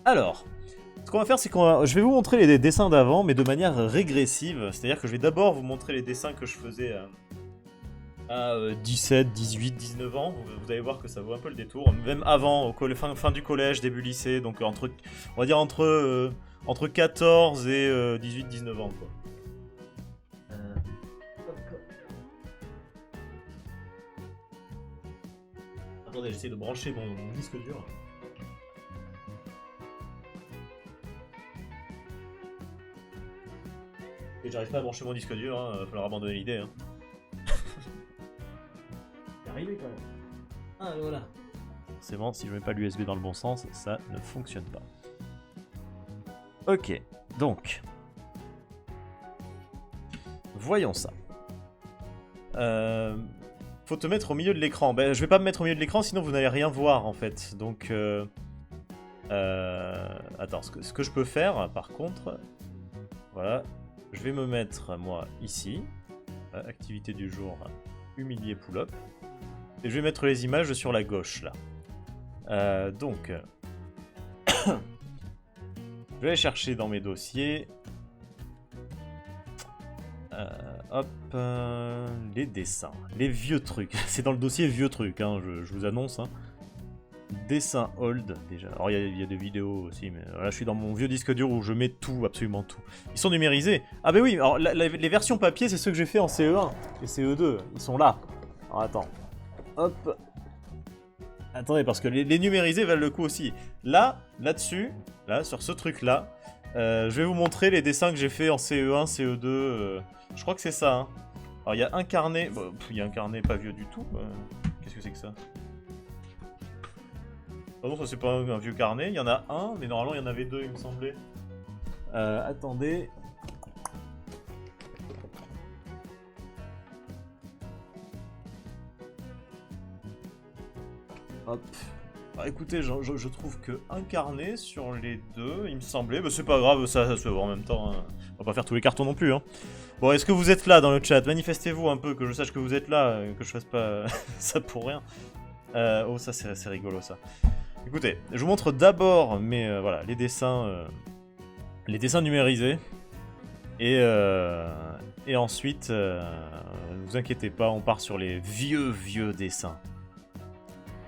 Alors, ce qu'on va faire, c'est je vais vous montrer les dessins d'avant, mais de manière régressive. C'est-à-dire que je vais d'abord vous montrer les dessins que je faisais à 17, 18, 19 ans. Vous allez voir que ça vaut un peu le détour. Même avant, fin du collège, début lycée, donc on va dire entre 14 et 18, 19 ans, quoi. Attendez, j'essaie de brancher mon disque dur. Et j'arrive pas à brancher mon disque dur, hein, va falloir abandonner l'idée. Hein. C'est arrivé quand même. Ah voilà. Forcément, si je mets pas l'USB dans le bon sens, ça ne fonctionne pas. Ok, donc. Voyons ça. Faut te mettre au milieu de l'écran. Ben, je vais pas me mettre au milieu de l'écran, sinon vous n'allez rien voir en fait. Donc, attends, ce que je peux faire, par contre, voilà, je vais me mettre moi ici, activité du jour, humilier pull-up, et je vais mettre les images sur la gauche là. Donc, je vais aller chercher dans mes dossiers. Hop, les dessins, les vieux trucs. C'est dans le dossier vieux trucs, hein, je vous annonce. Hein. Dessin old, déjà. Alors il y a des vidéos aussi, mais là je suis dans mon vieux disque dur où je mets tout, absolument tout. Ils sont numérisés. Ah bah oui, alors les versions papier, c'est ceux que j'ai fait en CE1 et CE2. Ils sont là. Alors attends. Hop. Attendez, parce que les numérisés valent le coup aussi. Là-dessus, sur ce truc-là, je vais vous montrer les dessins que j'ai fait en CE1, CE2. Je crois que c'est ça. Hein. Alors il y a un carnet. Bon, il y a un carnet pas vieux du tout. Qu'est-ce que c'est que ça? Pardon, ça c'est pas un vieux carnet. Il y en a un, mais normalement il y en avait deux, il me semblait. Attendez. Hop. Bah, écoutez, je trouve que un carnet sur les deux, il me semblait. Bah, c'est pas grave, ça se voit en même temps. Hein. On va pas faire tous les cartons non plus. Hein. Bon, est-ce que vous êtes là dans le chat? Manifestez-vous un peu, que je sache que vous êtes là, que je fasse pas ça pour rien. Oh, ça c'est rigolo ça. Écoutez, je vous montre d'abord voilà, les dessins numérisés. Et ensuite, ne vous inquiétez pas, on part sur les vieux dessins.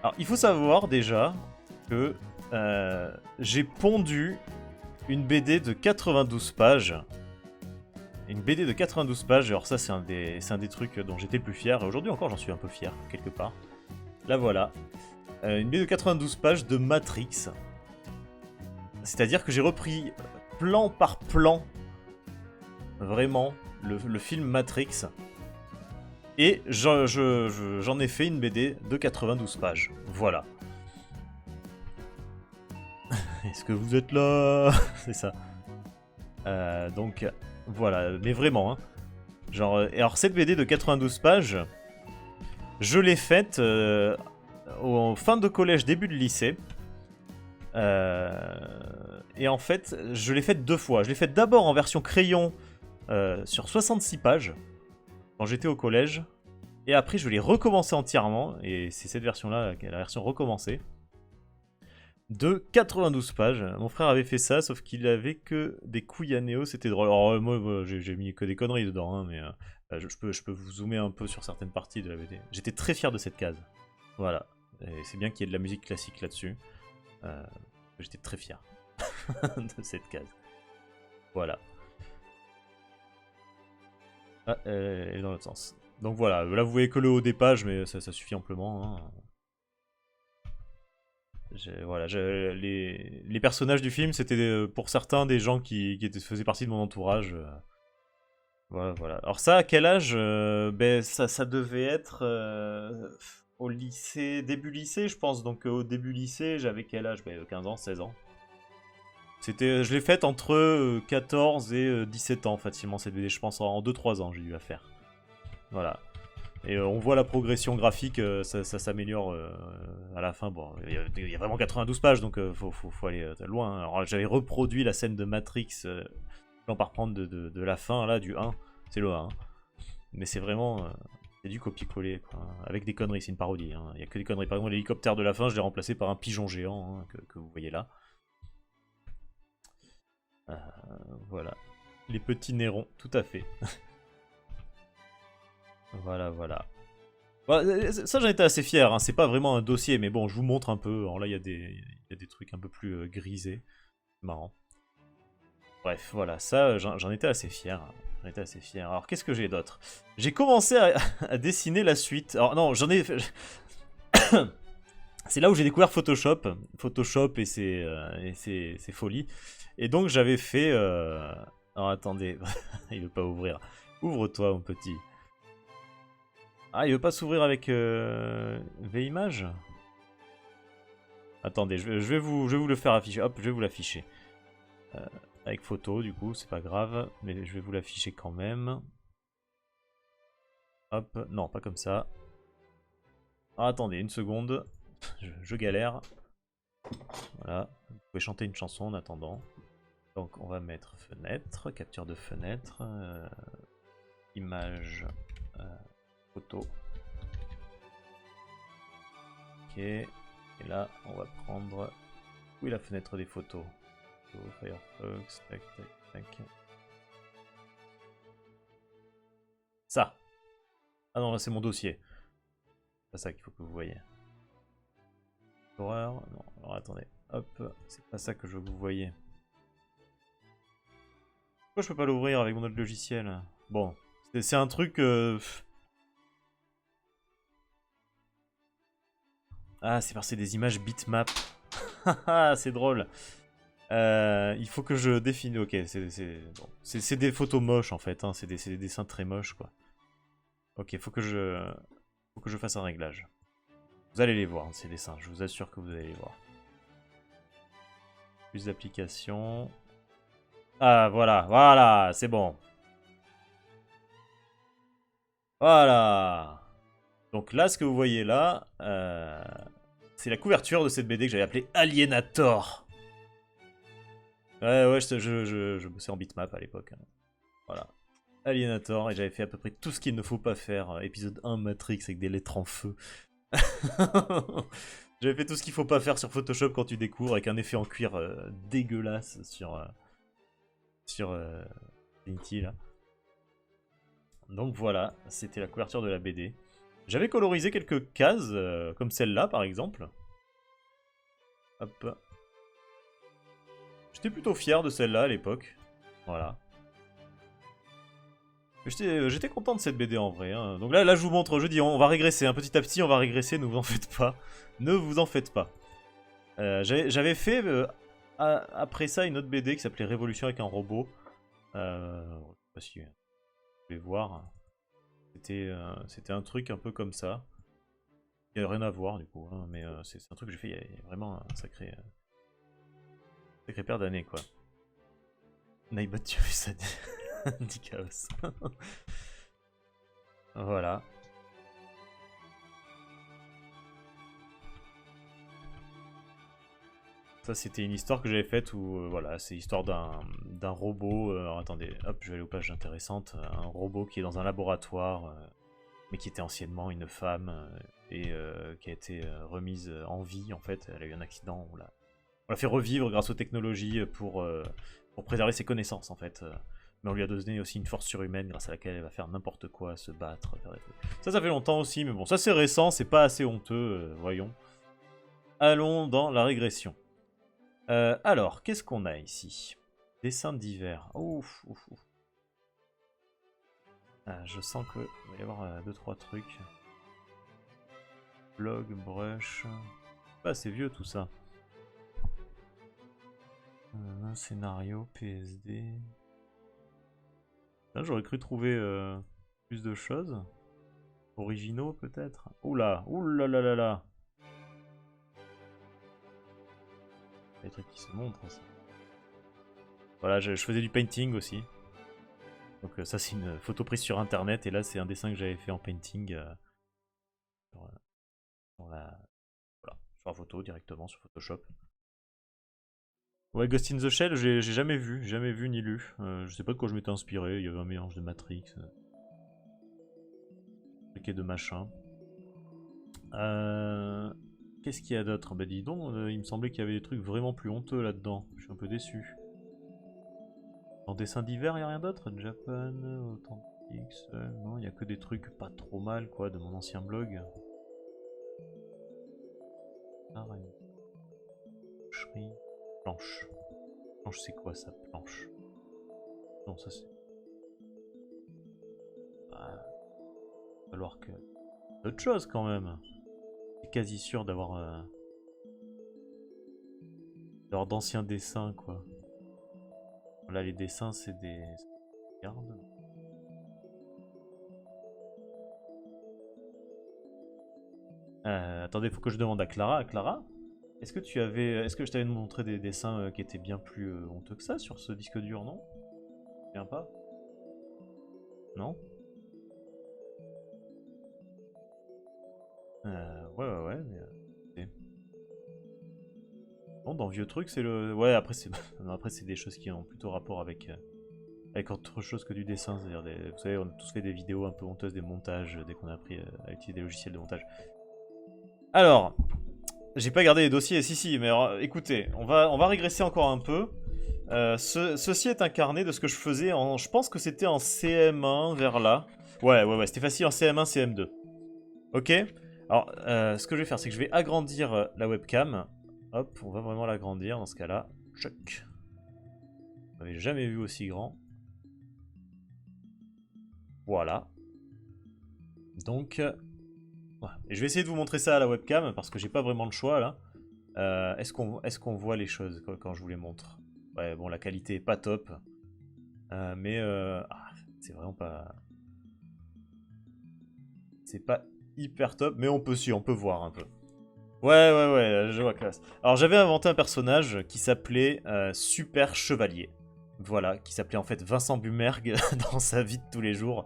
Alors, il faut savoir déjà que j'ai pondu une BD de 92 pages. Une BD de 92 pages, alors ça c'est un des trucs dont j'étais le plus fier, et aujourd'hui encore j'en suis un peu fier, quelque part. Là voilà, une BD de 92 pages de Matrix. C'est-à-dire que j'ai repris plan par plan, vraiment, le film Matrix, et j'en ai fait une BD de 92 pages, voilà. Est-ce que vous êtes là? C'est ça. Donc... Voilà, mais vraiment, hein. Genre, alors cette BD de 92 pages, je l'ai faite en fin de collège, début de lycée. Et en fait, je l'ai faite deux fois. Je l'ai faite d'abord en version crayon sur 66 pages, quand j'étais au collège. Et après, je l'ai recommencé entièrement, et c'est cette version-là, la version recommencée, de 92 pages. Mon frère avait fait ça, sauf qu'il avait que des couilles à Néo, c'était drôle. Alors moi, j'ai mis que des conneries dedans, hein, mais je peux vous zoomer un peu sur certaines parties de la BD. J'étais très fier de cette case. Voilà. Et c'est bien qu'il y ait de la musique classique là-dessus. J'étais très fier de cette case. Voilà. Ah, elle est dans l'autre sens. Donc voilà, là vous voyez que le haut des pages, mais ça suffit amplement, hein. Voilà, les personnages du film, c'était pour certains des gens qui faisaient partie de mon entourage. Voilà. Alors ça, à quel âge? Ben, ça devait être au lycée, début lycée, je pense. Donc au début lycée, j'avais quel âge? Ben, 15 ans, 16 ans. Je l'ai faite entre 14 et 17 ans, facilement, cette BD. Je pense en 2-3 ans, j'ai dû la faire. Voilà. Et on voit la progression graphique, ça s'améliore à la fin. Bon, il y a vraiment 92 pages, donc faut aller loin. Hein. Alors j'avais reproduit la scène de Matrix, plan par plan de la fin, là, du 1. C'est le 1. Hein. Mais c'est vraiment... c'est du copier-coller, quoi. Avec des conneries, c'est une parodie. Hein. Il n'y a que des conneries. Par exemple, l'hélicoptère de la fin, je l'ai remplacé par un pigeon géant, hein, que vous voyez là. Voilà. Les petits nérons, tout à fait. Voilà, voilà. Bah, ça, j'en étais assez fier. Hein. C'est pas vraiment un dossier, mais bon, je vous montre un peu. Alors là, il y a des trucs un peu plus grisés. Marrant. Bref, voilà, ça, j'en étais assez fier. J'en étais assez fier. Alors, qu'est-ce que j'ai d'autre? J'ai commencé à dessiner la suite. Alors, non, j'en ai... C'est là où j'ai découvert Photoshop. Photoshop et ses folies. Et donc, j'avais fait... Alors, attendez. Il veut pas ouvrir. Ouvre-toi, mon petit. Ah, il veut pas s'ouvrir avec V-Image. Attendez, je vais vous le faire afficher. Hop, je vais vous l'afficher. Avec photo, du coup, c'est pas grave. Mais je vais vous l'afficher quand même. Hop, non, pas comme ça. Ah, attendez, une seconde. Je galère. Voilà, vous pouvez chanter une chanson en attendant. Donc, on va mettre fenêtre, capture de fenêtre, image, photo. Ok, et là, on va prendre... Où est la fenêtre des photos? Firefox, tac, tac, tac. Ça. Ah non, là c'est mon dossier. C'est pas ça qu'il faut que vous voyez. Horreur. Non, alors attendez. Hop, c'est pas ça que je veux que vous voyez. Pourquoi je peux pas l'ouvrir avec mon autre logiciel? Bon, c'est un truc... Ah, c'est parce que c'est des images bitmap. C'est drôle. Il faut que je définisse... Ok, c'est des photos moches en fait. Hein. C'est des dessins très moches quoi. Ok, faut que je fasse un réglage. Vous allez les voir, ces dessins. Je vous assure que vous allez les voir. Plus d'applications. Ah, voilà, voilà, c'est bon. Voilà. Donc là, ce que vous voyez là, c'est la couverture de cette BD que j'avais appelée Alienator. Ouais, je bossais en bitmap à l'époque. Hein. Voilà. Alienator, et j'avais fait à peu près tout ce qu'il ne faut pas faire. Épisode 1 Matrix avec des lettres en feu. J'avais fait tout ce qu'il faut pas faire sur Photoshop quand tu découvres, avec un effet en cuir dégueulasse sur Unity là. Donc voilà, c'était la couverture de la BD. J'avais colorisé quelques cases, comme celle-là par exemple. Hop. J'étais plutôt fier de celle-là à l'époque. Voilà. J'étais content de cette BD en vrai. Hein. Donc là, je vous montre, je dis, on va régresser. Hein. Petit à petit, on va régresser, ne vous en faites pas. Ne vous en faites pas. J'avais fait, après ça, une autre BD qui s'appelait Révolution avec un robot. Je sais pas si vous pouvez voir. C'était un truc un peu comme ça. Il n'y a rien à voir du coup, hein, mais c'est un truc que j'ai fait il y a vraiment un sacré paire d'années quoi. Nightbot, tu as vu ça? Dit Chaos. Voilà. Ça c'était une histoire que j'avais faite où voilà, c'est l'histoire d'un robot. Alors attendez, hop, je vais aller aux pages intéressantes. Un robot qui est dans un laboratoire, mais qui était anciennement une femme et qui a été remise en vie en fait. Elle a eu un accident, on l'a fait revivre grâce aux technologies pour préserver ses connaissances en fait. Mais on lui a donné aussi une force surhumaine grâce à laquelle elle va faire n'importe quoi, se battre, faire des trucs. Ça fait longtemps aussi, mais bon, ça c'est récent, c'est pas assez honteux, voyons. Allons dans la régression. Alors, qu'est-ce qu'on a ici? Dessin d'hiver. Ouf, ouf, ouf. Ah, je sens qu'il va y avoir 2-3 trucs. Blog, brush. Ah, c'est vieux tout ça. Un scénario, PSD. Là, j'aurais cru trouver plus de choses. Originaux, peut-être. Oula, oula là là là. Les trucs qui se montrent, ça. Voilà, je faisais du painting aussi. Donc ça, c'est une photo prise sur Internet. Et là, c'est un dessin que j'avais fait en painting. Voilà, sur la photo, directement, sur Photoshop. Ouais, Ghost in the Shell, j'ai jamais vu ni lu. Je sais pas de quoi je m'étais inspiré. Il y avait un mélange de Matrix. Et de machin. Qu'est-ce qu'il y a d'autre? Bah dis donc, il me semblait qu'il y avait des trucs vraiment plus honteux là-dedans. Je suis un peu déçu. En dessin d'hiver, il a rien d'autre? Japan, Authentics, non, il y a que des trucs pas trop mal, quoi, de mon ancien blog. Boucherie. Planche. Planche, c'est quoi ça, planche? Non, ça c'est... Ah, il va falloir que... Autre chose quand même. C'est quasi sûr d'avoir d'anciens dessins, quoi. Là, les dessins, c'est des... Regarde. Attendez, faut que je demande à Clara. Clara, est-ce que tu avais... Est-ce que je t'avais montré des dessins qui étaient bien plus honteux que ça sur ce disque dur, non? Viens pas? Non? Ouais, mais... Bon, dans Vieux Trucs, c'est le... Ouais, après, c'est des choses qui ont plutôt rapport avec autre chose que du dessin. C'est-à-dire, vous savez, on a tous fait des vidéos un peu honteuses, des montages, dès qu'on a appris à utiliser des logiciels de montage. Alors, j'ai pas gardé les dossiers, si, mais alors, écoutez, on va régresser encore un peu. Ceci est un carnet de ce que je faisais en... Je pense que c'était en CM1, vers là. Ouais, c'était facile en CM1, CM2. Ok? Alors, ce que je vais faire, c'est que je vais agrandir la webcam. Hop, on va vraiment l'agrandir dans ce cas-là. Choc. On n'avait jamais vu aussi grand. Voilà. Donc, voilà. Et je vais essayer de vous montrer ça à la webcam parce que j'ai pas vraiment le choix là. Est-ce qu'on voit les choses quand je vous les montre? Ouais, bon, la qualité est pas top. Mais c'est vraiment pas... C'est pas hyper top, mais on peut voir un peu. Ouais, je vois classe. Alors j'avais inventé un personnage qui s'appelait Super Chevalier. Voilà, qui s'appelait en fait Vincent Bumergue dans sa vie de tous les jours.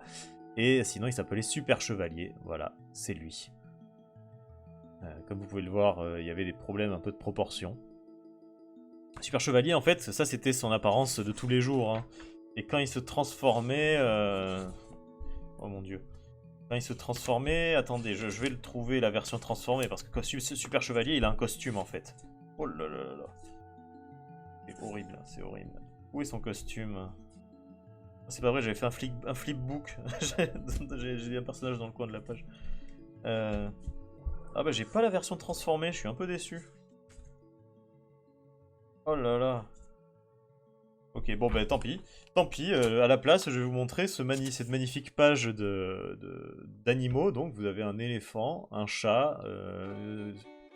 Et sinon il s'appelait Super Chevalier, voilà, c'est lui. Comme vous pouvez le voir, il y avait des problèmes un peu de proportion. Super Chevalier en fait, ça c'était son apparence de tous les jours. Hein. Et quand il se transformait... Oh mon dieu. Quand il se transformait... Attendez, je vais le trouver, la version transformée, parce que Super Chevalier, il a un costume, en fait. Oh là là là là. C'est horrible, c'est horrible. Où est son costume? C'est pas vrai, j'avais fait un flipbook. J'ai un personnage dans le coin de la page. Ah bah j'ai pas la version transformée, je suis un peu déçu. Oh là là. Ok, bon bah tant pis. Tant pis, à la place, je vais vous montrer cette magnifique page d'animaux. Donc vous avez un éléphant, un chat,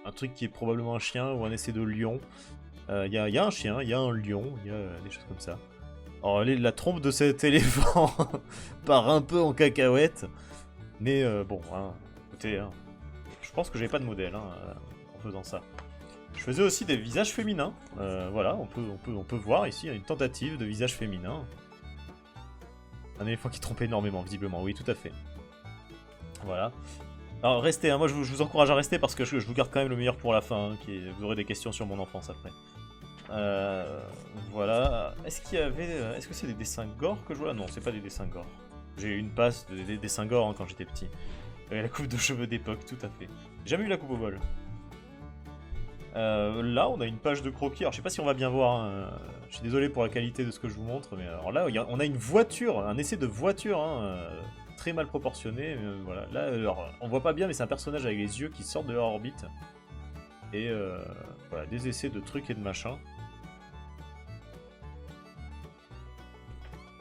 un truc qui est probablement un chien ou un essai de lion. Il y a un chien, il y a un lion, il y a des choses comme ça. Alors la trompe de cet éléphant part un peu en cacahuète. Mais bon, hein, écoutez, hein, je pense que j'ai pas de modèle hein, en faisant ça. Je faisais aussi des visages féminins. Voilà, on peut voir ici une tentative de visage féminin. Un éléphant qui trompe énormément, visiblement. Oui, tout à fait. Voilà. Alors, restez. Hein, moi, je vous encourage à rester parce que je vous garde quand même le meilleur pour la fin. Hein, vous aurez des questions sur mon enfance après. Voilà. Est-ce qu'il y avait... Est-ce que c'est des dessins gore que je vois? Non, c'est pas des dessins gore. J'ai eu une passe des dessins gore hein, quand j'étais petit. La coupe de cheveux d'époque, tout à fait. J'ai jamais eu la coupe au bol. Là, on a une page de croquis. Alors, je sais pas si on va bien voir. Hein. Je suis désolé pour la qualité de ce que je vous montre, mais alors là, on a une voiture, un essai de voiture, hein, très mal proportionné. Voilà. Là, alors, on voit pas bien, mais c'est un personnage avec les yeux qui sortent de leur orbite. Et voilà, des essais de trucs et de machins.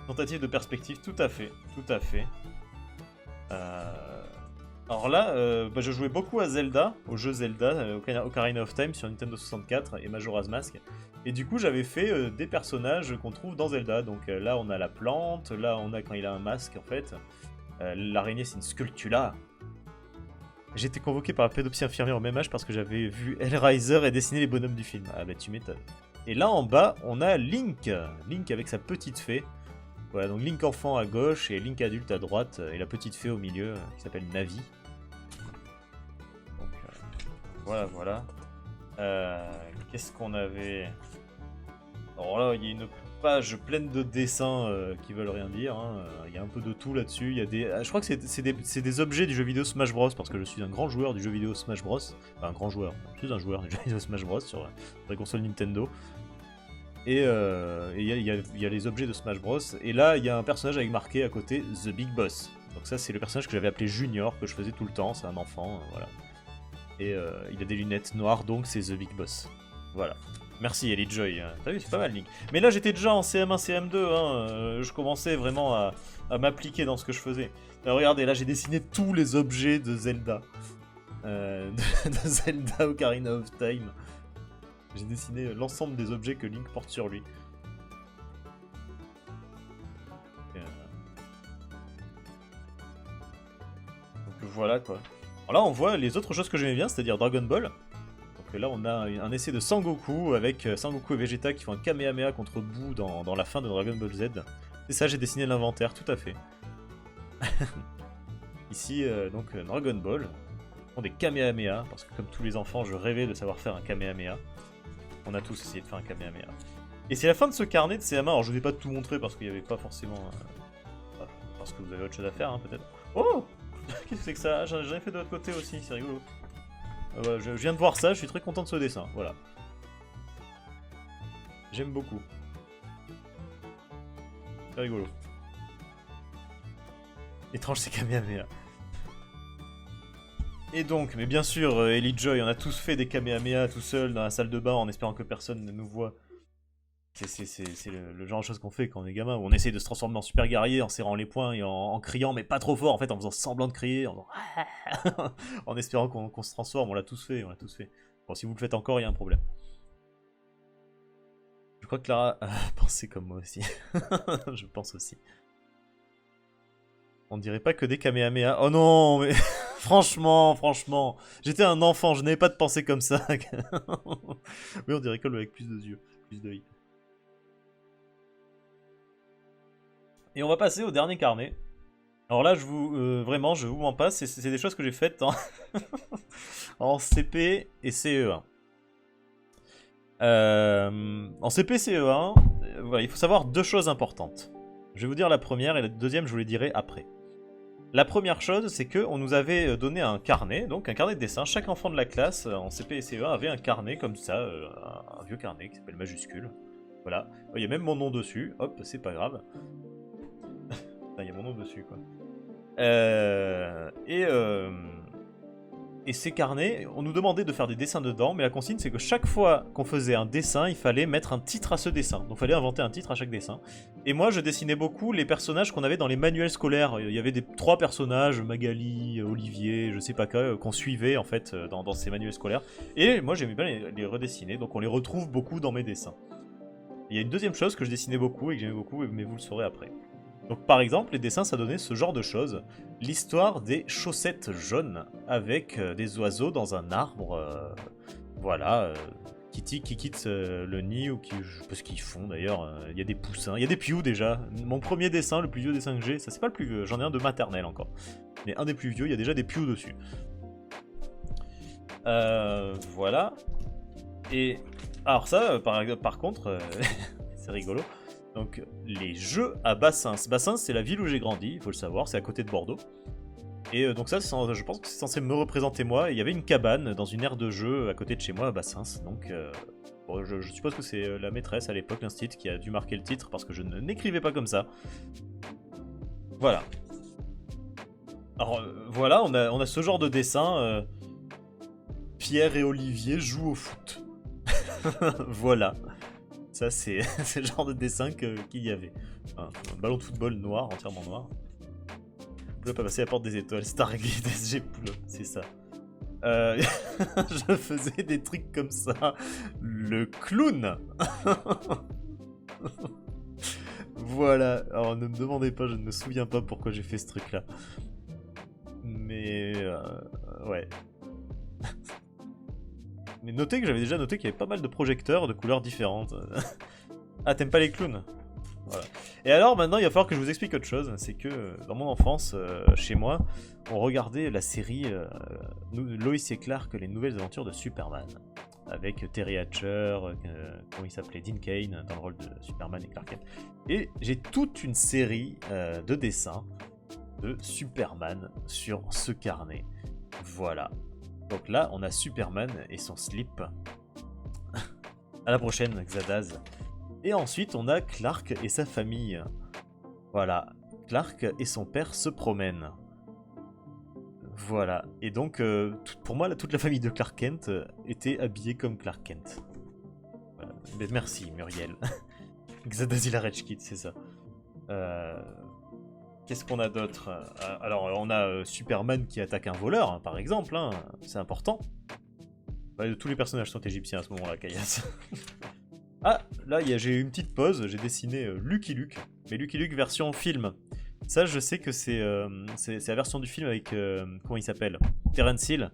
Tentative de perspective, tout à fait, tout à fait. Alors là, je jouais beaucoup à Zelda, au jeu Zelda, Ocarina of Time sur Nintendo 64 et Majora's Mask. Et du coup, j'avais fait des personnages qu'on trouve dans Zelda. Donc là, on a la plante, là, on a quand il a un masque en fait. L'araignée, c'est une Skulltula. J'ai été convoqué par la pédopsie infirmière au même âge parce que j'avais vu Hellraiser et dessiné les bonhommes du film. Ah bah tu m'étonnes. Et là en bas, on a Link. Link avec sa petite fée. Voilà, donc Link enfant à gauche et Link adulte à droite, et la petite fée au milieu, qui s'appelle Navi. Donc, voilà. Qu'est-ce qu'on avait? Alors là, il y a une page pleine de dessins qui veulent rien dire. Hein. Il y a un peu de tout là-dessus. Il y a des... Je crois que c'est des objets du jeu vidéo Smash Bros. Parce que je suis un grand joueur du jeu vidéo Smash Bros. Enfin, un grand joueur. Je suis un joueur du jeu vidéo Smash Bros. Sur les consoles Nintendo. Et il y a les objets de Smash Bros. Et là, il y a un personnage avec marqué à côté The Big Boss. Donc ça, c'est le personnage que j'avais appelé Junior, que je faisais tout le temps, c'est un enfant, voilà. Et il a des lunettes noires, donc c'est The Big Boss. Voilà. Merci Elite Joy, t'as vu, c'est pas mal Link. Mais là, j'étais déjà en CM1, CM2, hein. Je commençais vraiment à m'appliquer dans ce que je faisais. Alors, regardez, là, j'ai dessiné tous les objets de Zelda. De Zelda Ocarina of Time. J'ai dessiné l'ensemble des objets que Link porte sur lui. Donc voilà quoi. Alors là on voit les autres choses que j'aimais bien, c'est-à-dire Dragon Ball. Donc là on a un essai de Sangoku avec Sangoku et Vegeta qui font un Kamehameha contre Boo dans la fin de Dragon Ball Z. C'est ça, j'ai dessiné l'inventaire, tout à fait. Ici donc Dragon Ball. Ils font des Kamehameha, parce que comme tous les enfants je rêvais de savoir faire un Kamehameha. On a tous essayé de faire un Kamehameha. Et c'est la fin de ce carnet de CM1. Alors je ne vais pas tout montrer parce qu'il n'y avait pas forcément... parce que vous avez autre chose à faire, hein, peut-être. Oh qu'est-ce que c'est que ça? J'en ai fait de l'autre côté aussi, c'est rigolo. Voilà, je viens de voir ça, je suis très content de ce dessin, voilà. J'aime beaucoup. C'est rigolo. Étrange c'est Kamehameha. Et donc, mais bien sûr, Elite Joy, on a tous fait des Kamehameha tout seul dans la salle de bain en espérant que personne ne nous voit. C'est le genre de choses qu'on fait quand on est gamin, où on essaye de se transformer en super guerrier en serrant les poings et en criant, mais pas trop fort, en fait, en faisant semblant de crier, en espérant qu'on se transforme. On l'a tous fait, on l'a tous fait. Bon, si vous le faites encore, il y a un problème. Je crois que Clara pensait comme moi aussi. Je pense aussi. On dirait pas que des Kamehameha. Oh non, mais franchement, j'étais un enfant, je n'avais pas de pensée comme ça. Mais on dirait que avec plus de yeux, plus d'œil. Et on va passer au dernier carnet. Alors là, vraiment, je vous mens pas, c'est des choses que j'ai faites en CP et CE1. En CP et CE1, voilà, il faut savoir deux choses importantes. Je vais vous dire la première et la deuxième, je vous les dirai après. La première chose, c'est qu'on nous avait donné un carnet, donc un carnet de dessin. Chaque enfant de la classe en CP et CE1 avait un carnet comme ça, un vieux carnet qui s'appelle Majuscule. Voilà, il y a même mon nom dessus, hop, c'est pas grave. Il y a mon nom dessus, quoi. Et ces carnets, on nous demandait de faire des dessins dedans, mais la consigne c'est que chaque fois qu'on faisait un dessin, il fallait mettre un titre à ce dessin. Donc il fallait inventer un titre à chaque dessin. Et moi je dessinais beaucoup les personnages qu'on avait dans les manuels scolaires. Il y avait trois personnages, Magali, Olivier, je sais pas quoi, qu'on suivait en fait dans ces manuels scolaires. Et moi j'aimais bien les redessiner, donc on les retrouve beaucoup dans mes dessins. Il y a une deuxième chose que je dessinais beaucoup et que j'aimais beaucoup, mais vous le saurez après. Donc par exemple, les dessins, ça donnait ce genre de choses. L'histoire des chaussettes jaunes avec des oiseaux dans un arbre, voilà, qui quittent le nid, ou qui, je sais pas ce qu'ils font d'ailleurs, il y a des poussins, il y a des pioux déjà. Mon premier dessin, le plus vieux dessin que j'ai, ça c'est pas le plus vieux, j'en ai un de maternelle encore. Mais un des plus vieux, il y a déjà des pioux dessus. Voilà. Et alors ça, par contre, c'est rigolo. Donc, les jeux à Bassins. Bassins, c'est la ville où j'ai grandi, il faut le savoir, c'est à côté de Bordeaux. Et donc ça, je pense que c'est censé me représenter moi. Il y avait une cabane dans une aire de jeu à côté de chez moi, à Bassins. Donc, bon, je suppose que c'est la maîtresse à l'époque, l'instit, qui a dû marquer le titre, parce que je n'écrivais pas comme ça. Voilà. Alors, voilà, on a ce genre de dessin. Pierre et Olivier jouent au foot. Voilà. Ça, c'est le genre de dessin qu'il y avait. Un ballon de football noir, entièrement noir. Pull-up a passé la porte des étoiles. Stargate SG Pull-up, c'est ça. Je faisais des trucs comme ça. Le clown. Voilà. Alors, ne me demandez pas, je ne me souviens pas pourquoi j'ai fait ce truc-là. Mais... ouais. Mais notez que j'avais déjà noté qu'il y avait pas mal de projecteurs de couleurs différentes. Ah, t'aimes pas les clowns? Voilà. Et alors, maintenant, il va falloir que je vous explique autre chose. C'est que, dans mon enfance, chez moi, on regardait la série Lois et Clark, les nouvelles aventures de Superman. Avec Terry Hatcher, comment il s'appelait, Dean Cain, dans le rôle de Superman et Clark Kent. Et j'ai toute une série de dessins de Superman sur ce carnet. Voilà. Donc là, on a Superman et son slip. À la prochaine, Xadaz. Et ensuite, on a Clark et sa famille. Voilà, Clark et son père se promènent. Voilà, et donc, pour moi, toute la famille de Clark Kent était habillée comme Clark Kent. Voilà. Mais merci, Muriel. Xadazila Rechkit, c'est ça. Qu'est-ce qu'on a d'autre? Alors, on a Superman qui attaque un voleur, hein, par exemple, hein, c'est important. Bah, tous les personnages sont égyptiens à ce moment-là, Kayas. Ah, là, j'ai eu une petite pause, j'ai dessiné Lucky Luke, mais Lucky Luke version film. Ça, je sais que c'est la version du film avec, comment il s'appelle, Terence Hill,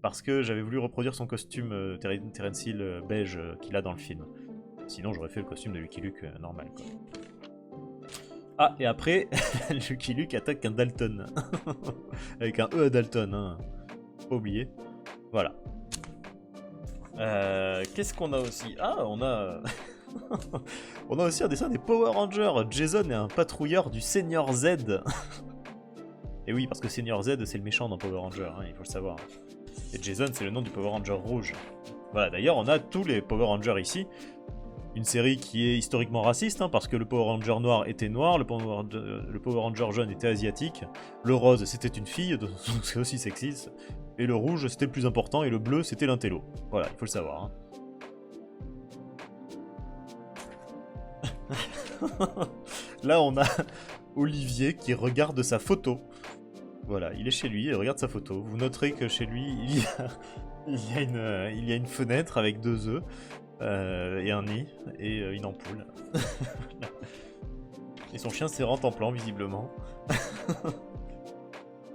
parce que j'avais voulu reproduire son costume Terence Hill beige qu'il a dans le film. Sinon, j'aurais fait le costume de Lucky Luke normal, quoi. Ah, et après, Lucky Luke attaque un Dalton. Avec un E à Dalton, hein. Pas oublier. Voilà. Qu'est-ce qu'on a aussi? Ah, on a... on a aussi un dessin des Power Rangers. Jason est un patrouilleur du Senior Z. Et oui, parce que Senior Z, c'est le méchant dans Power Rangers, hein, il faut le savoir. Et Jason, c'est le nom du Power Ranger rouge. Voilà, d'ailleurs, on a tous les Power Rangers ici. Une série qui est historiquement raciste, hein, parce que le Power Ranger noir était noir, le Power Ranger jaune était asiatique, le rose c'était une fille, donc c'est aussi sexiste, et le rouge c'était le plus important, et le bleu c'était l'intello. Voilà, il faut le savoir. Hein. Là on a Olivier qui regarde sa photo. Voilà, il est chez lui, il regarde sa photo. Vous noterez que chez lui, il y a une fenêtre avec 2 œufs. Et un nid, et une ampoule. Et son chien s'est rentré en plan, visiblement.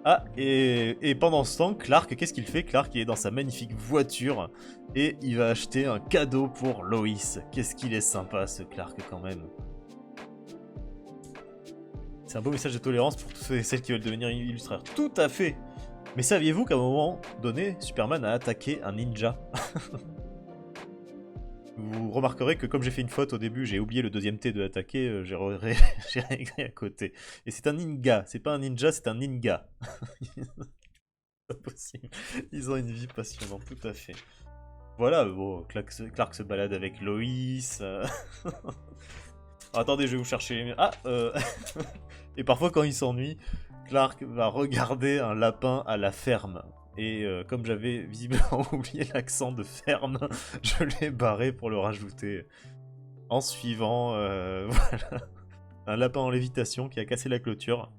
Ah, et pendant ce temps, Clark, qu'est-ce qu'il fait? Clark, il est dans sa magnifique voiture, et il va acheter un cadeau pour Lois. Qu'est-ce qu'il est sympa, ce Clark, quand même. C'est un beau message de tolérance pour toutes celles qui veulent devenir illustrateurs. Tout à fait. Mais saviez-vous qu'à un moment donné, Superman a attaqué un ninja? Vous remarquerez que comme j'ai fait une faute au début, j'ai oublié le deuxième T de attaquer, j'ai réécrit à côté. Et c'est un ninja, c'est pas un ninja, c'est un ninja. Pas possible. Ils ont une vie passionnante, tout à fait. Voilà, bon, Clark se balade avec Lois. Attendez, je vais vous chercher. Ah, Et parfois quand il s'ennuie, Clark va regarder un lapin à la ferme. Et comme j'avais visiblement oublié l'accent de ferme, je l'ai barré pour le rajouter. En suivant, voilà, un lapin en lévitation qui a cassé la clôture.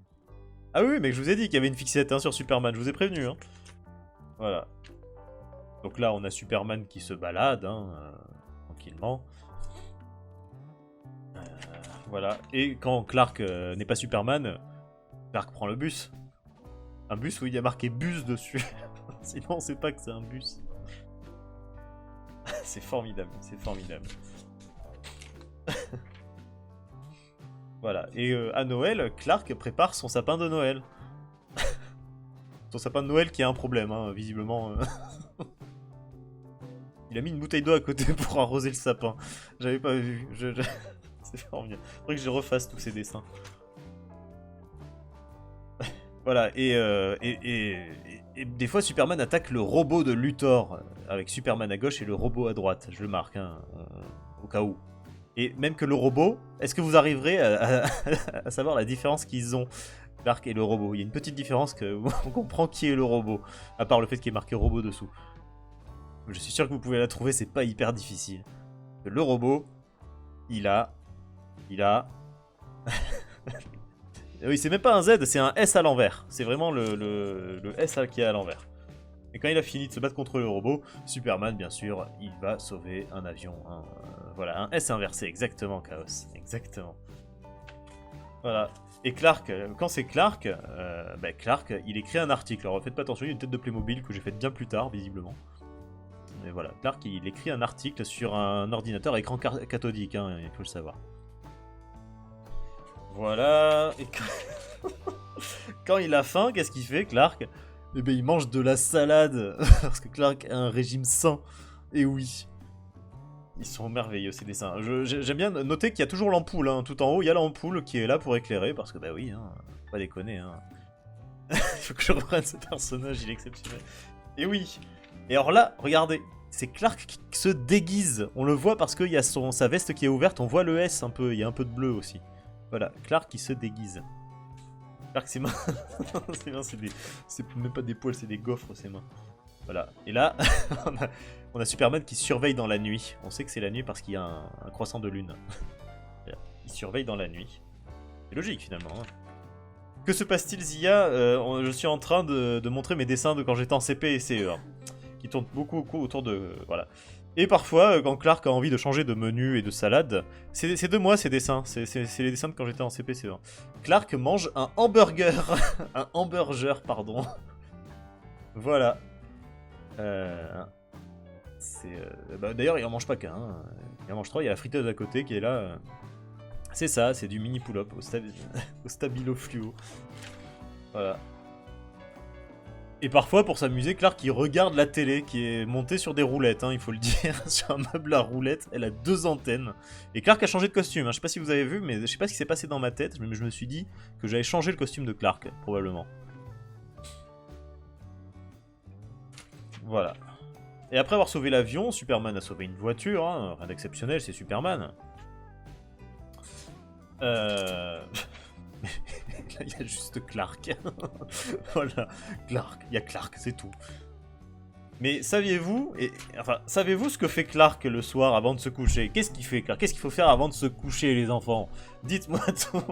Ah oui, mais je vous ai dit qu'il y avait une fixette hein, sur Superman, je vous ai prévenu. Hein. Voilà. Donc là, on a Superman qui se balade, hein, tranquillement. Voilà. Et quand Clark n'est pas Superman, Clark prend le bus. Un bus où il y a marqué bus dessus. Sinon on sait pas que c'est un bus. C'est formidable, c'est formidable. Voilà, et à Noël, Clark prépare son sapin de Noël. Son sapin de Noël qui a un problème, hein, visiblement. Il a mis une bouteille d'eau à côté pour arroser le sapin. J'avais pas vu. C'est formidable. Faudrait que je refasse tous ces dessins. Voilà, et des fois Superman attaque le robot de Luthor, avec Superman à gauche et le robot à droite, je le marque, hein, au cas où. Et même que le robot, est-ce que vous arriverez à savoir la différence qu'ils ont, Clark et le robot? Il y a une petite différence que on comprend qui est le robot, à part le fait qu'il y ait marqué robot dessous. Je suis sûr que vous pouvez la trouver, c'est pas hyper difficile. Le robot, il a... Oui, c'est même pas un Z, c'est un S à l'envers. C'est vraiment le S qui est à l'envers. Et quand il a fini de se battre contre le robot, Superman, bien sûr, il va sauver un avion. Hein. Voilà, un S inversé, exactement, Chaos. Exactement. Voilà. Et Clark, quand c'est Clark, Clark, il écrit un article. Alors faites pas attention, il y a une tête de Playmobil que j'ai faite bien plus tard, visiblement. Mais voilà, Clark, il écrit un article sur un ordinateur à écran cathodique, hein, il faut le savoir. Voilà, et quand il a faim, qu'est-ce qu'il fait, Clark? Eh bien, il mange de la salade, parce que Clark a un régime sain. Et oui. Ils sont merveilleux, ces dessins. J'aime bien noter qu'il y a toujours l'ampoule, hein. Tout en haut, il y a l'ampoule qui est là pour éclairer, parce que bah oui, hein, faut pas déconner. Hein. Il faut que je reprenne ce personnage, il est exceptionnel. Et oui. Et alors là, regardez, c'est Clark qui se déguise. On le voit parce qu'il y a sa veste qui est ouverte, on voit le S un peu, il y a un peu de bleu aussi. Voilà, Clark qui se déguise. Clark, ses mains, ses mains, c'est même pas des poils, c'est des gaufres, ses mains. Voilà, et là, on a Superman qui surveille dans la nuit. On sait que c'est la nuit parce qu'il y a un croissant de lune. Il surveille dans la nuit. C'est logique finalement. Hein. Que se passe-t-il, Zia? Je suis en train de montrer mes dessins de quand j'étais en CP et CE1. Qui tournent beaucoup autour de... Voilà. Et parfois, quand Clark a envie de changer de menu et de salade, c'est de moi ces dessins. C'est les dessins de quand j'étais en CP et CE1. Clark mange un hamburger. Un hamburger, pardon. Voilà. Bah, d'ailleurs, il en mange pas qu'un. Hein. Il en mange trois. Il y a la friteuse à côté qui est là. C'est ça, c'est du mini pull-up au stabilo fluo. Voilà. Et parfois, pour s'amuser, Clark il regarde la télé qui est montée sur des roulettes, hein, il faut le dire, sur un meuble à roulettes. Elle a 2 antennes. Et Clark a changé de costume. Hein. Je sais pas si vous avez vu, mais je sais pas ce qui s'est passé dans ma tête, mais je me suis dit que j'allais changer le costume de Clark, probablement. Voilà. Et après avoir sauvé l'avion, Superman a sauvé une voiture, hein, rien d'exceptionnel, c'est Superman. Là, il y a juste Clark. Voilà, Clark, il y a Clark, c'est tout. Mais saviez-vous, savez-vous ce que fait Clark le soir avant de se coucher? Qu'est-ce qu'il fait, Clark? Qu'est-ce qu'il faut faire avant de se coucher, les enfants? Dites-moi tout.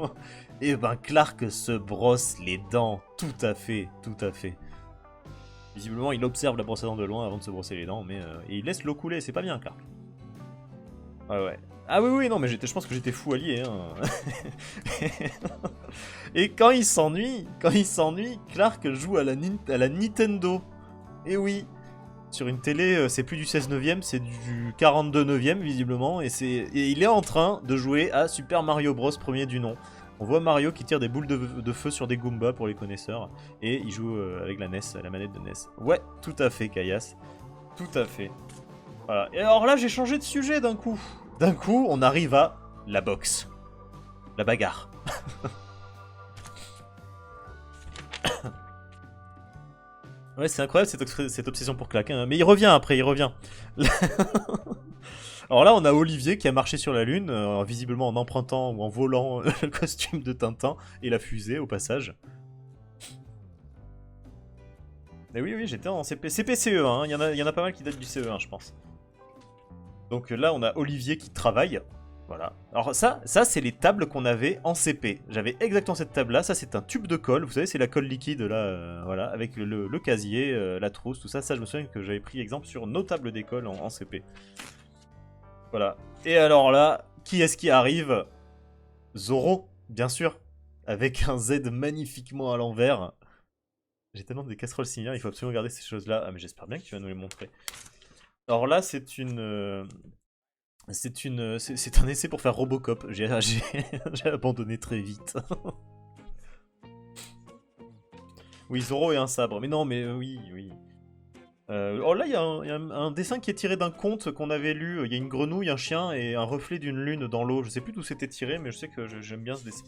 Eh ben, Clark se brosse les dents. Tout à fait, tout à fait. Visiblement, il observe la brosse à dents de loin avant de se brosser les dents, mais et il laisse l'eau couler, c'est pas bien, Clark. Ouais. Ah oui, non, mais je pense que j'étais fou allié. Hein. Et quand il s'ennuie, Clark joue à la Nintendo. Et oui, sur une télé, c'est plus du 16 neuvième, c'est du 42 neuvième, visiblement. Et il est en train de jouer à Super Mario Bros, premier du nom. On voit Mario qui tire des boules de feu sur des Goombas pour les connaisseurs. Et il joue avec la NES, la manette de NES. Ouais, tout à fait, Kaias. Tout à fait. Voilà. Et alors là, j'ai changé de sujet d'un coup. D'un coup, on arrive à la boxe. La bagarre. Ouais, c'est incroyable cette obsession pour Clark. Hein. Mais il revient après, il revient. Alors là, on a Olivier qui a marché sur la Lune, visiblement en empruntant ou en volant le costume de Tintin et la fusée au passage. Mais oui, j'étais en CPCE1. Hein. Il y en a pas mal qui datent du CE1, je pense. Donc là, on a Olivier qui travaille. Voilà. Alors ça c'est les tables qu'on avait en CP. J'avais exactement cette table-là. Ça, c'est un tube de colle. Vous savez, c'est la colle liquide, là, voilà, avec le casier, la trousse, tout ça. Ça, je me souviens que j'avais pris exemple sur nos tables d'école en CP. Voilà. Et alors là, qui est-ce qui arrive? Zoro, bien sûr. Avec un Z magnifiquement à l'envers. J'ai tellement des casseroles similaires, il faut absolument regarder ces choses-là. Ah, mais j'espère bien que tu vas nous les montrer. Alors là, c'est un essai pour faire Robocop. J'ai abandonné très vite. Oui, Zoro et un sabre. Mais non, mais oui. Oh là, il y a un dessin qui est tiré d'un conte qu'on avait lu. Il y a une grenouille, un chien et un reflet d'une lune dans l'eau. Je sais plus d'où c'était tiré, mais je sais que j'aime bien ce dessin.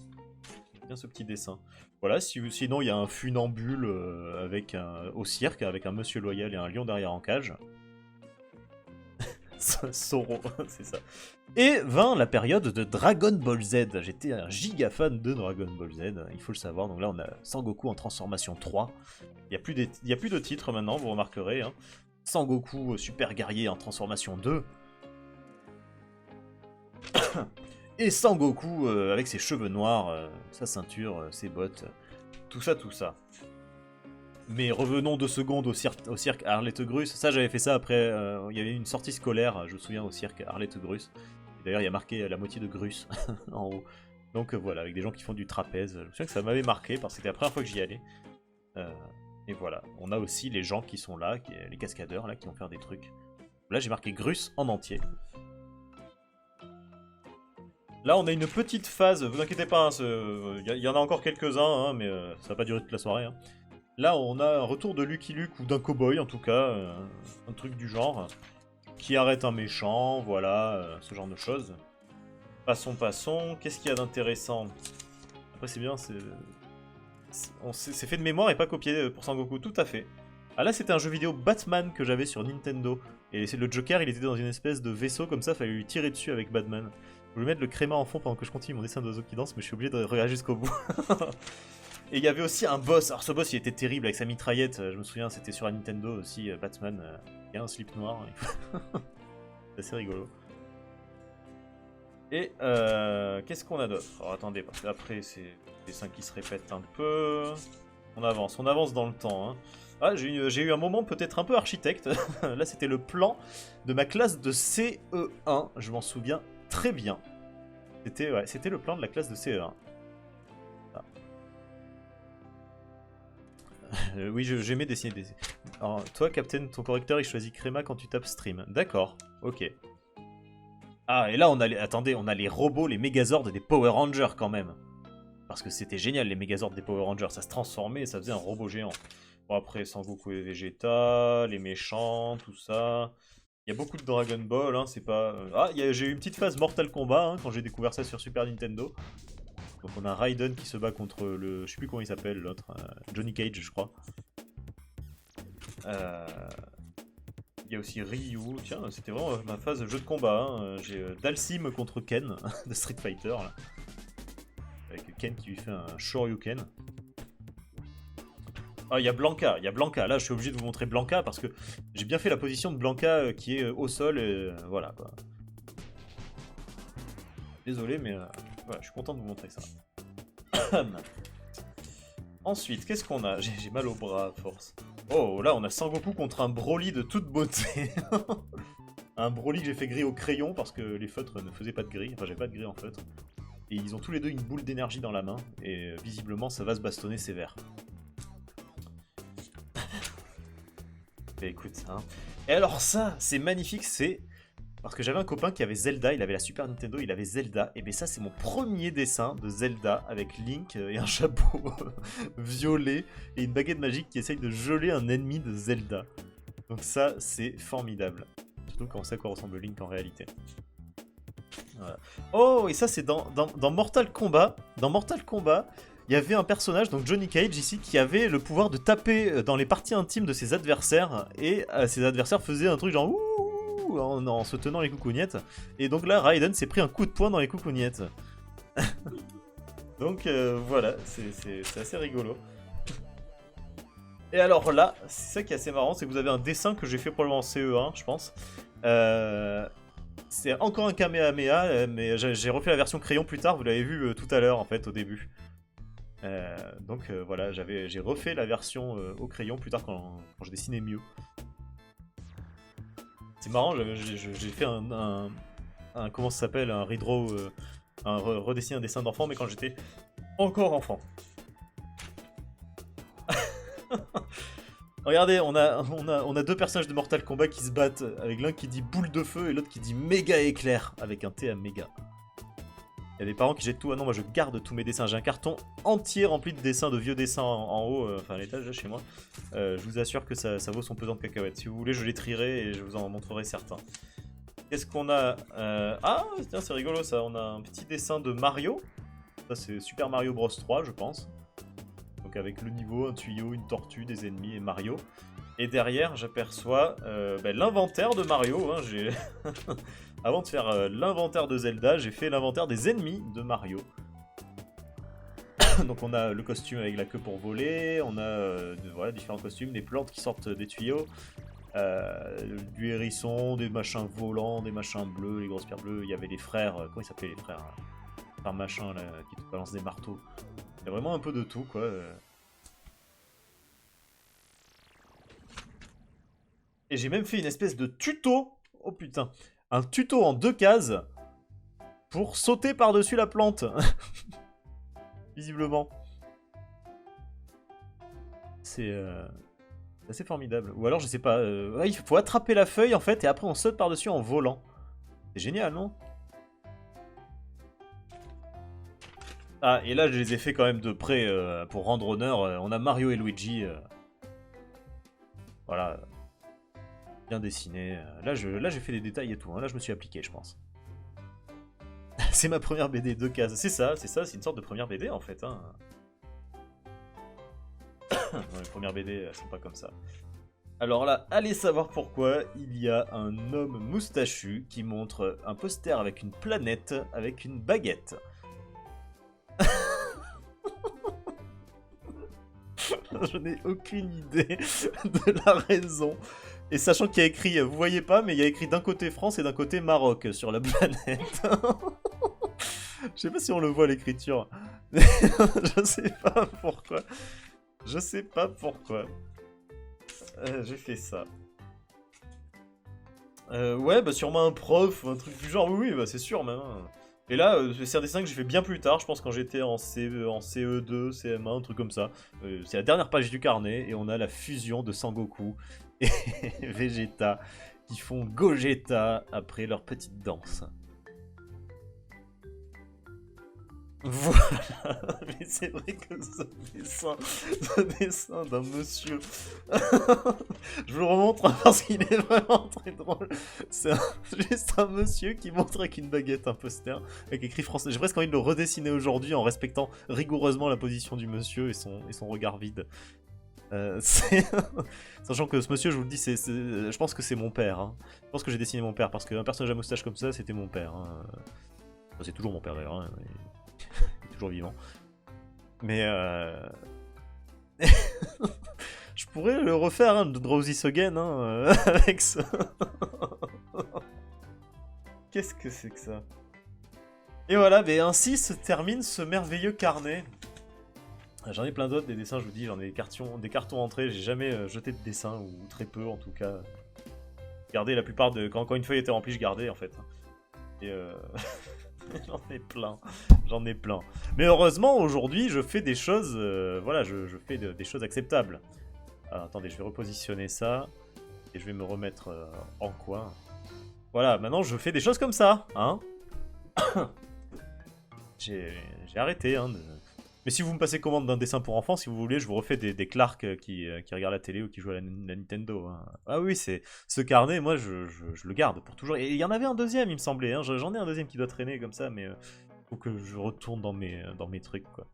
J'aime bien ce petit dessin. Voilà, sinon il y a un funambule au cirque avec un monsieur loyal et un lion derrière en cage. Zoro, c'est ça. Et vint la période de Dragon Ball Z. J'étais un giga fan de Dragon Ball Z, il faut le savoir. Donc là, on a Sangoku en transformation 3. Il n'y a plus de titres maintenant, vous remarquerez. Hein. Sangoku super guerrier en transformation 2. Et Sangoku avec ses cheveux noirs, sa ceinture, ses bottes. Tout ça. Mais revenons 2 secondes au cirque Arlette-Grus. Ça, j'avais fait ça après. Il y avait une sortie scolaire, je me souviens, au cirque Arlette-Grus. D'ailleurs, il y a marqué la moitié de Grus en haut. Donc voilà, avec des gens qui font du trapèze. Je me souviens que ça m'avait marqué parce que c'était la première fois que j'y allais. Et voilà, on a aussi les gens qui sont là, les cascadeurs là, qui vont faire des trucs. Là, j'ai marqué Grus en entier. Là, on a une petite phase. Vous inquiétez pas, il y en a encore quelques-uns, hein, mais ça va pas durer toute la soirée. Hein. Là, on a un retour de Lucky Luke ou d'un cowboy, en tout cas, un truc du genre, qui arrête un méchant, voilà, ce genre de choses. Passons. Qu'est-ce qu'il y a d'intéressant? Après, c'est bien, c'est fait de mémoire et pas copié pour Sangoku, tout à fait. Ah là, c'était un jeu vidéo Batman que j'avais sur Nintendo. Et le Joker, il était dans une espèce de vaisseau comme ça, fallait lui tirer dessus avec Batman. Je voulais mettre le créma en fond pendant que je continue mon dessin d'oiseau qui danse, mais je suis obligé de regarder jusqu'au bout. Et il y avait aussi un boss, alors ce boss il était terrible avec sa mitraillette, je me souviens, c'était sur la Nintendo aussi, Batman, il y a un slip noir, c'est assez rigolo. Et qu'est-ce qu'on a d'autre? Alors attendez, parce qu'après c'est des dessins qui se répètent un peu. On avance dans le temps. Hein. Ah, j'ai eu un moment peut-être un peu architecte. Là c'était le plan de ma classe de CE1, je m'en souviens très bien. C'était le plan de la classe de CE1. Ah. Oui, j'aimais dessiner des... Alors, toi, Captain, ton correcteur, il choisit Créma quand tu tapes stream. D'accord, ok. Ah, et là, attendez, on a les robots, les Megazords des Power Rangers, quand même. Parce que c'était génial, les Megazords des Power Rangers. Ça se transformait et ça faisait un robot géant. Bon, après, Sangoku et Vegeta, les méchants, tout ça... Il y a beaucoup de Dragon Ball, hein, c'est pas... Ah, j'ai eu une petite phase Mortal Kombat, hein, quand j'ai découvert ça sur Super Nintendo. Donc on a Raiden qui se bat contre le... Je sais plus comment il s'appelle, l'autre. Johnny Cage, je crois. Il y a aussi Ryu. Tiens, c'était vraiment ma phase jeu de combat. Hein. J'ai Dalsim contre Ken, de Street Fighter, là. Avec Ken qui lui fait un Shoryuken. Ah, il y a Blanca, là je suis obligé de vous montrer Blanca parce que j'ai bien fait la position de Blanca qui est au sol et voilà quoi. Désolé mais voilà, je suis content de vous montrer ça. Ensuite, qu'est-ce qu'on a? J'ai mal au bras à force. Oh, là on a Sangoku contre un Broly de toute beauté. Un Broly que j'ai fait gris au crayon parce que les feutres ne faisaient pas de gris, enfin j'avais pas de gris en feutre. Et ils ont tous les deux une boule d'énergie dans la main et visiblement ça va se bastonner sévère. Mais écoute, hein. Et alors ça, c'est magnifique, c'est... Parce que j'avais un copain qui avait Zelda, il avait la Super Nintendo, il avait Zelda, et bien ça c'est mon premier dessin de Zelda avec Link et un chapeau violet et une baguette magique qui essaye de geler un ennemi de Zelda. Donc ça c'est formidable. Surtout quand on sait à quoi ressemble Link en réalité. Voilà. Oh, et ça c'est dans Mortal Kombat. Dans Mortal Kombat, il y avait un personnage, donc Johnny Cage ici, qui avait le pouvoir de taper dans les parties intimes de ses adversaires, et ses adversaires faisaient un truc genre ouh en se tenant les coucougnettes. Et donc là, Raiden s'est pris un coup de poing dans les coucougnettes. Donc voilà, c'est assez rigolo. Et alors là, c'est ça qui est assez marrant, c'est que vous avez un dessin que j'ai fait probablement en CE1, je pense. C'est encore un Kamehameha, mais j'ai refait la version crayon plus tard, vous l'avez vu tout à l'heure en fait, au début. Donc voilà, j'ai refait la version au crayon plus tard quand je dessinais mieux. C'est marrant, j'ai fait un comment ça s'appelle, un redraw, redessiner un dessin d'enfant, mais quand j'étais encore enfant. Regardez, on a deux personnages de Mortal Kombat qui se battent, avec l'un qui dit boule de feu et l'autre qui dit méga éclair, avec un T à méga. Il y a des parents qui jettent tout. Ah non, moi je garde tous mes dessins. J'ai un carton entier rempli de dessins, de vieux dessins en haut, enfin à l'étage là chez moi. Je vous assure que ça vaut son pesant de cacahuètes. Si vous voulez, je les trierai et je vous en montrerai certains. Qu'est-ce qu'on a Ah, tiens, c'est rigolo ça. On a un petit dessin de Mario. Ça, c'est Super Mario Bros 3, je pense. Donc avec le niveau, un tuyau, une tortue, des ennemis et Mario. Et derrière, j'aperçois l'inventaire de Mario. Hein, Avant de faire l'inventaire de Zelda, j'ai fait l'inventaire des ennemis de Mario. Donc on a le costume avec la queue pour voler, on a voilà, différents costumes, des plantes qui sortent des tuyaux, du hérisson, des machins volants, des machins bleus, les grosses pierres bleues. Il y avait les frères, comment ils s'appelaient les frères Frères machin là, qui te balancent des marteaux. Il y a vraiment un peu de tout quoi. Et j'ai même fait une espèce de tuto, oh putain, un tuto en 2 cases pour sauter par-dessus la plante. Visiblement. C'est assez formidable. Ou alors, je sais pas, ouais, il faut attraper la feuille en fait et après on saute par-dessus en volant. C'est génial, non? Ah, et là, je les ai fait quand même de près pour rendre honneur. On a Mario et Luigi. Voilà. Bien dessiné. Là, j'ai fait des détails et tout. Hein. Là, je me suis appliqué, je pense. C'est ma première BD 2 cases. C'est ça, c'est une sorte de première BD en fait. Hein. Non, les premières BD, elles sont pas comme ça. Alors là, allez savoir pourquoi, il y a un homme moustachu qui montre un poster avec une planète, avec une baguette. Je n'ai aucune idée de la raison. Et sachant qu'il y a écrit, vous voyez pas, mais il y a écrit d'un côté France et d'un côté Maroc sur la planète. Je sais pas si on le voit à l'écriture. Je sais pas pourquoi. Je sais pas pourquoi. J'ai fait ça. Ouais, bah sûrement un prof ou un truc du genre, oui, bah c'est sûr même. Hein. Et là, c'est un dessin que j'ai fait bien plus tard, je pense quand j'étais en CE2, CM1, un truc comme ça. C'est la dernière page du carnet, et on a la fusion de Sangoku et Vegeta qui font Gogeta après leur petite danse. Voilà, mais c'est vrai que ce dessin d'un monsieur, je vous le remontre parce qu'il est vraiment très drôle. C'est juste un monsieur qui montre avec une baguette un poster avec écrit français. J'ai presque envie de le redessiner aujourd'hui en respectant rigoureusement la position du monsieur et son regard vide. Sachant que ce monsieur, je vous le dis, je pense que c'est mon père. Hein. Je pense que j'ai dessiné mon père parce qu'un personnage à moustache comme ça, c'était mon père. Hein. Enfin, c'est toujours mon père d'ailleurs. Hein. Il est toujours vivant. Mais je pourrais le refaire, hein, de Drowsy Again, hein, avec ça. Qu'est-ce que c'est que ça? Et voilà, mais ainsi se termine ce merveilleux carnet. J'en ai plein d'autres, des dessins, je vous dis, j'en ai des cartons entrés, j'ai jamais jeté de dessin, ou très peu en tout cas. Gardé la plupart de... Quand une feuille était remplie, je gardais en fait. Et j'en ai plein, j'en ai plein. Mais heureusement, aujourd'hui, je fais des choses, voilà, je fais des choses acceptables. Alors, attendez, je vais repositionner ça, et je vais me remettre en coin. Voilà, maintenant je fais des choses comme ça, hein. J'ai arrêté, hein. Mais si vous me passez commande d'un dessin pour enfants, si vous voulez, je vous refais des Clark qui regardent la télé ou qui jouent à la Nintendo. Hein. Ah oui, c'est ce carnet, moi je le garde pour toujours. Et il y en avait un deuxième, il me semblait. Hein. J'en ai un deuxième qui doit traîner comme ça, mais faut que je retourne dans mes trucs, quoi.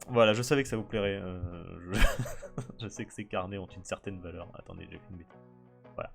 Voilà, je savais que ça vous plairait. Je sais que ces carnets ont une certaine valeur. Attendez, j'ai fait une bêtise. Voilà.